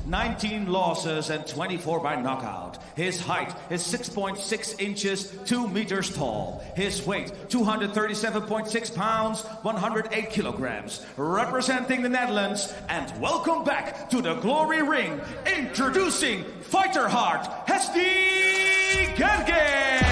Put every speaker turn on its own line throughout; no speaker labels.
19 losses, and 24 by knockout. His height is 6.6 inches, 2 meters tall. His weight, 237.6 pounds, 108 kilograms. Representing the Netherlands, and welcome back to the Glory Ring. Introducing Fighter Heart, Hesdy Gerges!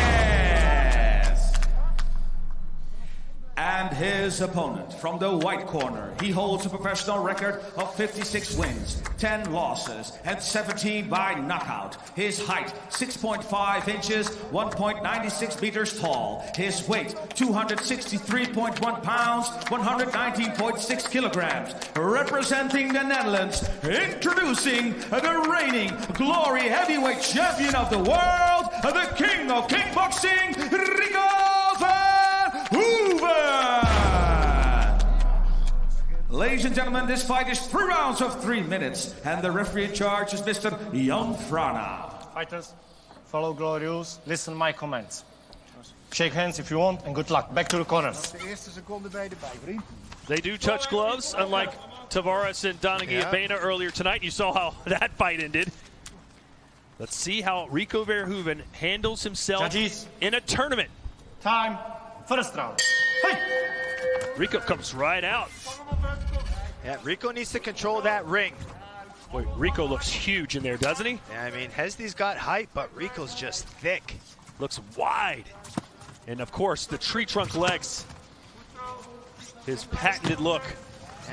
And his opponent from the white corner. He holds a professional record of 56 wins, 10 losses, and 17 by knockout. His height, 6.5 inches, 1.96 meters tall. His weight, 263.1 pounds, 119.6 kilograms. Representing the Netherlands, introducing the reigning Glory Heavyweight Champion of the world, the King of Kickboxing, Rico Verhoeven! Ladies and gentlemen, this fight is 3 rounds of 3 minutes, and the referee in charge is Mr. Jan Frana.
Fighters, follow Glory rules, listen to my comments. Shake hands if you want, and good luck. Back to the corners.
They do touch gloves, unlike Tavares and Donaghy earlier tonight. You saw how that fight ended. Let's see how Rico Verhoeven handles himself
Judges.
In a tournament.
Time, first round. Fight!
Rico comes right out.
Yeah, Rico needs to control that ring.
Boy, Rico looks huge in there, doesn't he?
Yeah, I mean, Hesdy's got height, but Rico's just thick.
Looks wide. And of course, the tree trunk legs. His patented look.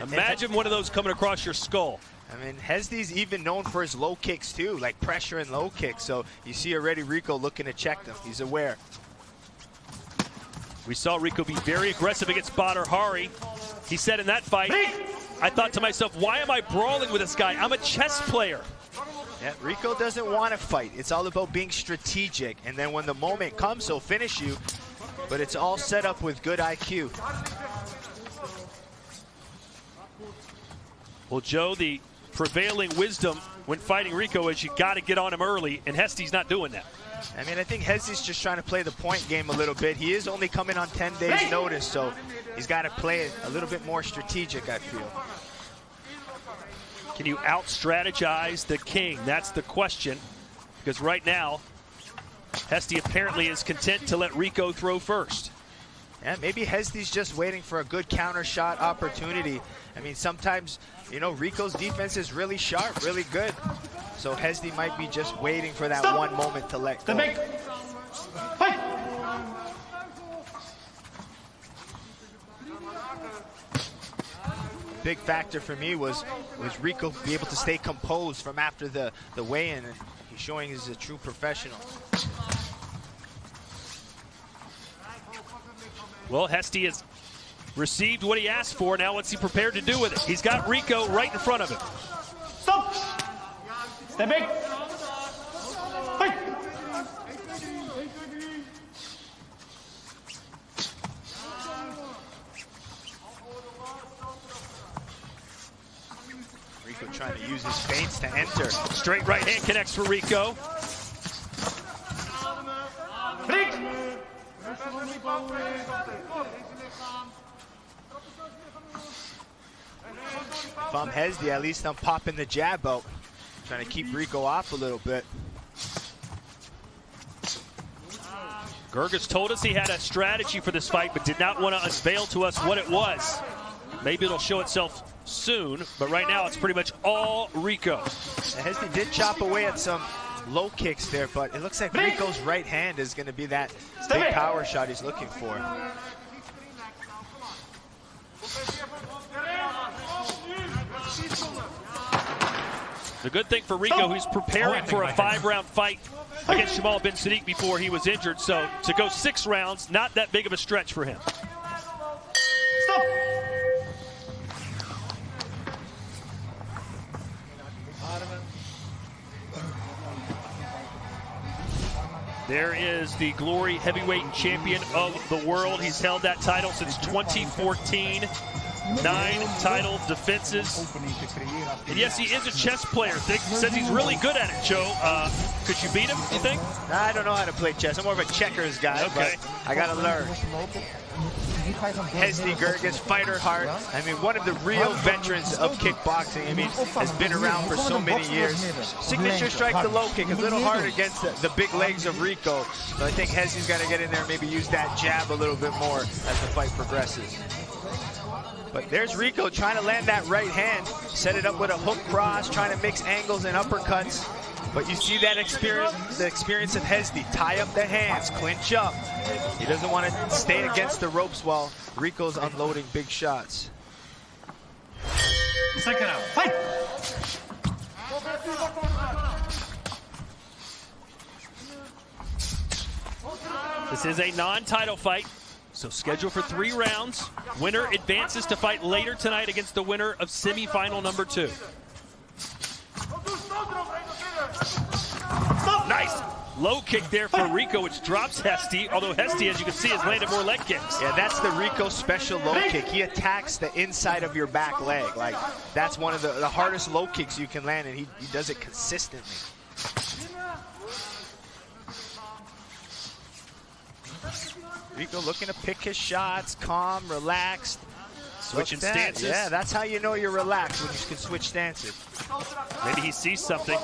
Imagine one of those coming across your skull.
I mean, Hesdy's even known for his low kicks too, like pressure and low kicks. So you see already Rico looking to check them. He's aware.
We saw Rico be very aggressive against Badr Hari. He said in that fight, I thought to myself, why am I brawling with this guy? I'm a chess player.
Yeah, Rico doesn't want to fight. It's all about being strategic. And then when the moment comes, he'll finish you. But it's all set up with good IQ.
Well, Joe, the prevailing wisdom when fighting Rico is you got to get on him early, and Hesdy's not doing that.
I mean, I think Hesdy's just trying to play the point game a little bit. He is only coming on 10 days notice, so he's got to play it a little bit more strategic, I feel.
Can you out-strategize the king? That's the question, because right now, Hesdy apparently is content to let Rico throw first.
Yeah, maybe Hesdy's just waiting for a good counter shot opportunity. I mean, sometimes, you know, Rico's defense is really sharp, really good. So Hesdy might be just waiting for that one moment to let go. Big factor for me was Rico be able to stay composed from after the weigh-in, and he's showing he's a true professional.
Well, Hesdy has received what he asked for. Now what's he prepared to do with it? He's got Rico right in front of him.
Stop! Step back! Fight!
Rico trying to use his feints to enter.
Straight right hand connects for Rico.
If I'm Hesdy, at least I'm popping the jab out. Trying to keep Rico off a little bit.
Gerges told us he had a strategy for this fight, but did not want to unveil to us what it was. Maybe it'll show itself soon, but right now it's pretty much all Rico.
Now, Hesdy did chop away at some low kicks there, but it looks like Rico's right hand is going to be that big power shot he's looking for.
The good thing for Rico, who's preparing for a 5-round fight against Jamal Ben Sadiq before he was injured, so to go 6 rounds, not that big of a stretch for him.
Stop!
There is the Glory Heavyweight Champion of the world. He's held that title since 2014. 9 title defenses. And yes, he is a chess player. Says he's really good at it, Joe. Could you beat him, you think?
I don't know how to play chess. I'm more of a checkers guy, but I got to learn. Hesdy Gerges, fighter heart. I mean, one of the real veterans of kickboxing. I mean, has been around for so many years. Signature strike, the low kick, a little hard against the big legs of Rico. So I think Hesdy's got to get in there and maybe use that jab a little bit more as the fight progresses. But there's Rico trying to land that right hand, set it up with a hook cross, trying to mix angles and uppercuts. But you see that experience, the experience of Hesdy. Tie up the hands, clinch up. He doesn't want to stay against the ropes while Rico's unloading big shots.
Second round, fight!
This is a non-title fight, so scheduled for 3 rounds. Winner advances to fight later tonight against the winner of semifinal number 2. Nice low kick there for Rico, which drops Hesdy, although Hesdy, as you can see, has landed more leg kicks.
Yeah, that's the Rico special low kick. He attacks the inside of your back leg. Like, that's one of the hardest low kicks you can land, and he does it consistently. Rico looking to pick his shots, calm, relaxed.
Switching stances.
Yeah, that's how you know you're relaxed, when you can switch stances.
Maybe he sees something.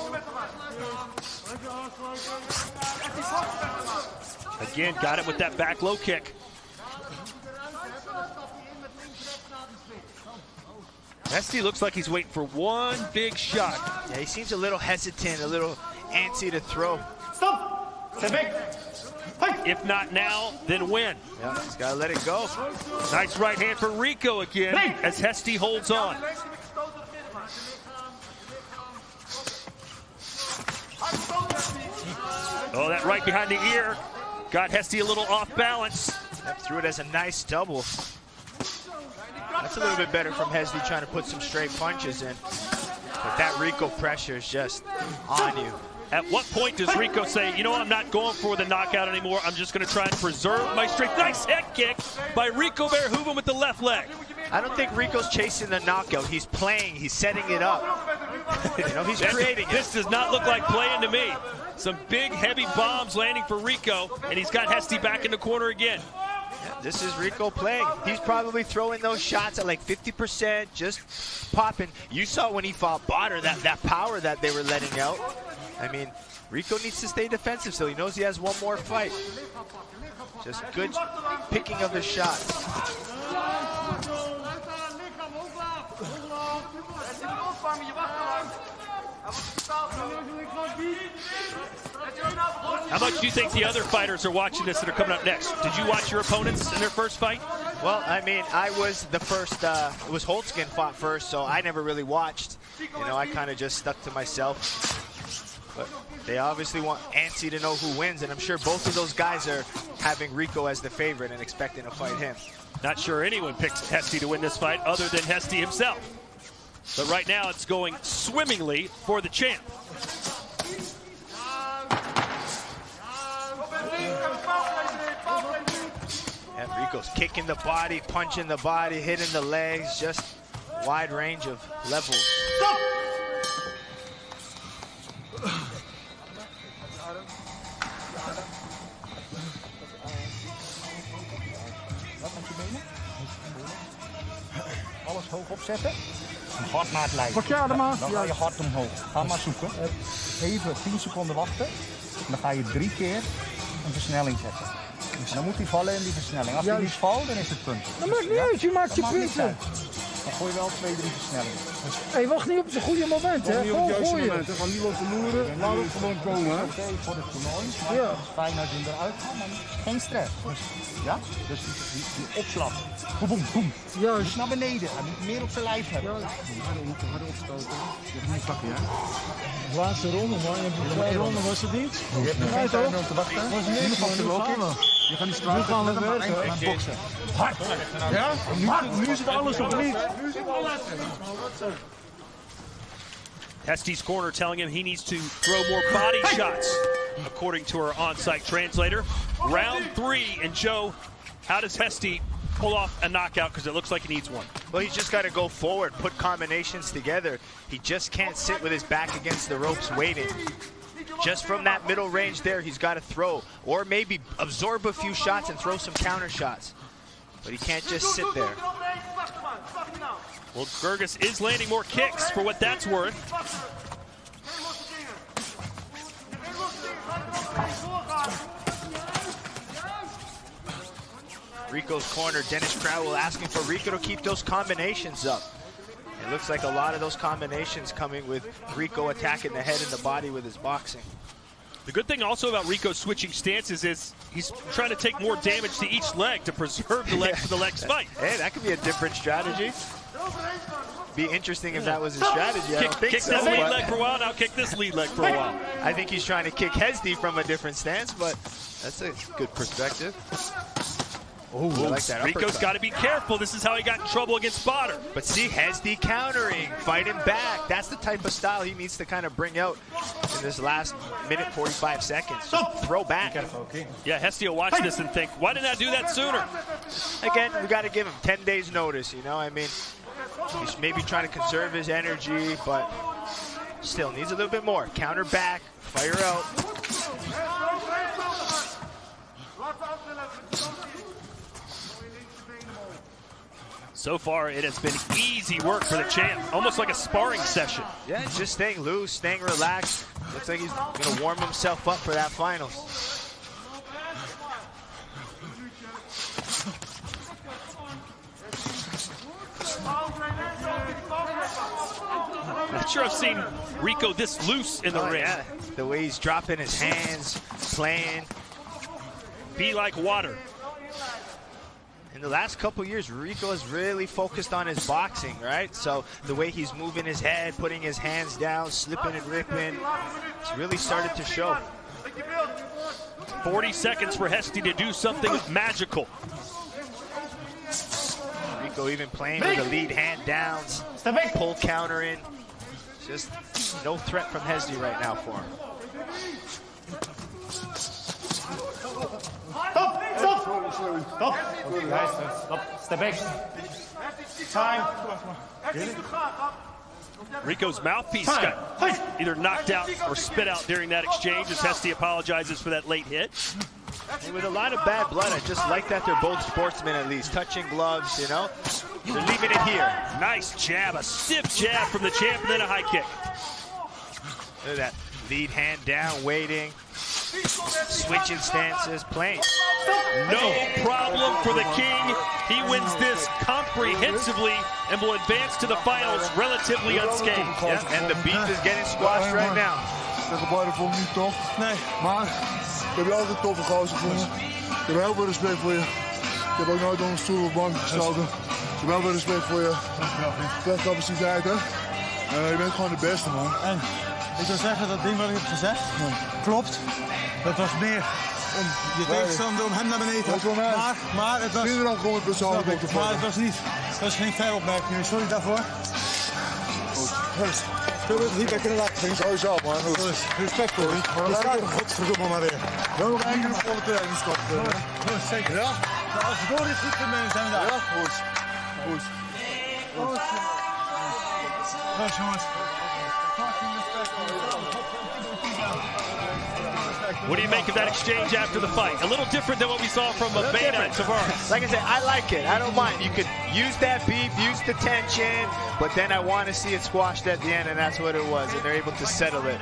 Again, got it with that back low kick. Hesdy looks like he's waiting for one big shot.
Yeah, he seems a little hesitant, a little antsy to throw.
Stop! Step back!
If not now, then when?
Yeah, he's got to let it go.
Nice right hand for Rico again as Hesdy holds on. Oh, that right behind the ear got Hesdy a little off balance.
Yep, threw it as a nice double. That's a little bit better from Hesdy trying to put some straight punches in. But that Rico pressure is just on you.
At what point does Rico say, you know, I'm not going for the knockout anymore. I'm just going to try and preserve my strength. Nice head kick by Rico Verhoeven with the left leg.
I don't think Rico's chasing the knockout. He's playing. He's setting it up. You know, he's creating it.
This does not look like playing to me. Some big, heavy bombs landing for Rico, and he's got Hesdy back in the corner again.
Yeah, this is Rico playing. He's probably throwing those shots at like 50%, just popping. You saw when he fought Botter, that power that they were letting out. I mean, Rico needs to stay defensive, so he knows he has one more fight. Just good picking of his shots.
How much do you think the other fighters are watching this that are coming up next? Did you watch your opponents in their first fight?
Well, I mean, I was the first, it was Holtzkin fought first, so I never really watched. You know, I kind of just stuck to myself. But they obviously want Antsy to know who wins, and I'm sure both of those guys are having Rico as the favorite and expecting to fight him.
Not sure anyone picks Hesdy to win this fight other than Hesdy himself. But right now it's going swimmingly for the champ.
And Rico's kicking the body, punching the body, hitting the legs, just wide range of levels.
Stop!
Alles hoog opzetten. Hard naar het lijf. Dan ga je hard omhoog. Ga maar zoeken. Even 10 seconden wachten. En dan ga je 3 keer een versnelling zetten. En dan moet hij vallen in die versnelling. Als hij niet valt, dan is het punt.
Dat maakt niet uit, je maakt je punten.
Dan gooi je wel 2, 3 versnellingen.
Hé, wacht niet op zijn goede moment, hè? Gewoon gooien.
Ga niet lopen loeren, laat hem gewoon komen, hè?
Oké, voor het toernooi. Ja. Het is fijn als je hem eruit gaat, maar geen stress. Ja? Dus die opslag. Boem, boem, boem.
Juist.
Dus naar beneden. Hij moet meer op zijn lijf hebben.
Harder opstoten. Je hebt niet pakken, hè?
Laatste ronde, man. Je hebt 2 ronden, was het niet?
Je hebt nog geen tijd om te wachten.
Was niks, man. Nu gaan we.
Je gaat niet straat.
Nu gaan we werken.
Maar boksen.
Hard! Ja? Nu zit alles op niet. Nu zit alles.
Hesdy's corner telling him he needs to throw more body shots, according to our on-site translator. Round 3, and Joe, how does Hesdy pull off a knockout? Because it looks like he needs one.
Well, he's just got to go forward, put combinations together. He just can't sit with his back against the ropes waiting. Just from that middle range there, he's got to throw, or maybe absorb a few shots and throw some counter shots. but he can't just sit there.
Well, Gerges is landing more kicks for what that's worth.
Rico's corner, Dennis Crowell asking for Rico to keep those combinations up. It looks like a lot of those combinations coming with Rico attacking the head and the body with his boxing.
The good thing also about Rico switching stances is he's trying to take more damage to each leg to preserve the legs for the next fight.
Hey, that could be a different strategy. Be interesting if that was his strategy. I don't think
kick
so,
this lead leg for a while, now kick this lead leg for a while.
I think he's trying to kick Hesdy from a different stance, but that's a good perspective. Oh, I like that.
Rico's got to be careful. This is how he got in trouble against Botter.
But see, Hesdy countering, fighting back. That's the type of style he needs to kind of bring out in this last minute 45 seconds. Just throw back.
Yeah, Hesdy will watch this and think, why didn't I do that sooner?
Again, we got to give him 10 days notice, you know? I mean, he's maybe trying to conserve his energy, but still needs a little bit more. Counter back, fire out.
So far, it has been easy work for the champ, almost like a sparring session.
Yeah, just staying loose, staying relaxed. Looks like he's going to warm himself up for that finals.
Not sure I've seen Rico this loose in the ring.
Yeah. The way he's dropping his hands, playing.
Be like water.
In the last couple years, Rico has really focused on his boxing, right? So the way he's moving his head, putting his hands down, slipping and ripping, it's really started to show.
40 seconds for Hesdy to do something magical.
Rico even playing with the lead hand downs, pull countering. Just no threat from Hesdy right now for him.
Stop. Guys, stop. Step back. Time.
Rico's mouthpiece got either knocked out or spit out during that exchange as Hesdy apologizes for that late hit.
And with a lot of bad blood, I just like that they're both sportsmen at least, touching gloves, you know? They're leaving it here.
Nice jab, a stiff jab from the champ, and then a high kick.
Look at that. Lead hand down, waiting. Switching stances, playing.
No problem for the King. He wins this comprehensively and will advance to the finals relatively unscathed.
Yeah, and the beef is getting squashed right now.
Tegen Botter vond ik niet tof. Nee. Maar ik heb je altijd een toffe gozer gevonden. Ik heb heel veel respect voor je. Ik heb ook nooit onder een stoel of bank gestoken. Ik heb heel veel respect voor je capaciteit, hè. Je bent gewoon de beste, man.
En ik wil zeggen, dat ding wat ik heb gezegd, klopt. Dat was meer om je tegenstander, om hem naar beneden te halen. Maar het was... Maar het was niet. Het was geen fair opmerking. Sorry daarvoor.
Goed. Zullen we het niet meer kunnen laten zien? Sowieso, man.
Respect hoor. Je staat er godverdomme maar weer.
We hebben nog één keer een volle trainingskop.
Zeker.
Ja?
Als het door is, goed voor mensen zijn we daar.
Ja, goed. Goed.
Goed, jongens.
What do you make of that exchange after the fight? A little different than what we saw from Beta and Tavares.
Like I said, I like it. I don't mind. You could use that beef, use the tension, but then I want to see it squashed at the end, and that's what it was, and they're able to settle it.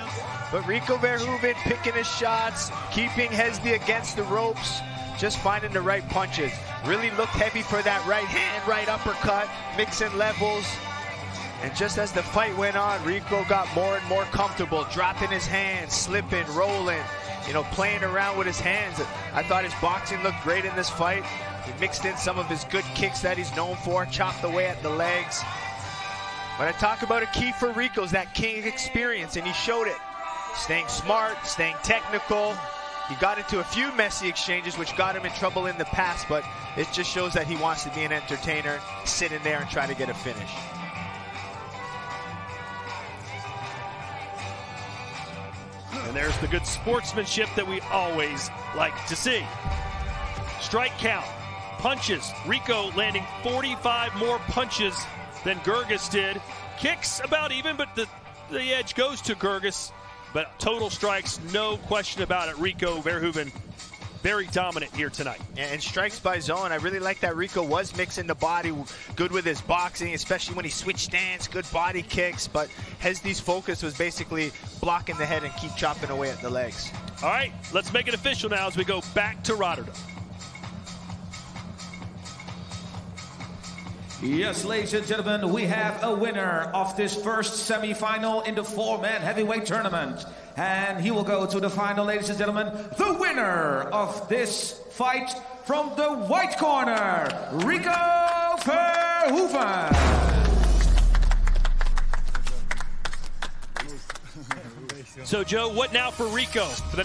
But Rico Verhoeven picking his shots, keeping Hesdy against the ropes, just finding the right punches. Really looked heavy for that right hand, right uppercut, mixing levels. And just as the fight went on, Rico got more and more comfortable, dropping his hands, slipping, rolling, you know, playing around with his hands. I thought his boxing looked great in this fight. He mixed in some of his good kicks that he's known for, chopped away at the legs. But I talk about a key for Rico is that King experience, and he showed it. Staying smart, staying technical. He got into a few messy exchanges, which got him in trouble in the past, but it just shows that he wants to be an entertainer, sit in there and try to get a finish.
And there's the good sportsmanship that we always like to see. Strike count, punches. Rico landing 45 more punches than Gerges did. Kicks about even, but the edge goes to Gerges. But total strikes, no question about it. Rico Verhoeven very dominant here tonight.
And strikes by zone. I really like that Rico was mixing the body, good with his boxing, especially when he switched stance, good body kicks. But Hesdy's focus was basically blocking the head and keep chopping away at the legs.
All right, let's make it official now as we go back to Rotterdam.
Yes, ladies and gentlemen, we have a winner of this first semifinal in the 4-man heavyweight tournament. And he will go to the final, ladies and gentlemen. The winner of this fight from the white corner, Rico Verhoeven.
So, Joe, what now for Rico? For the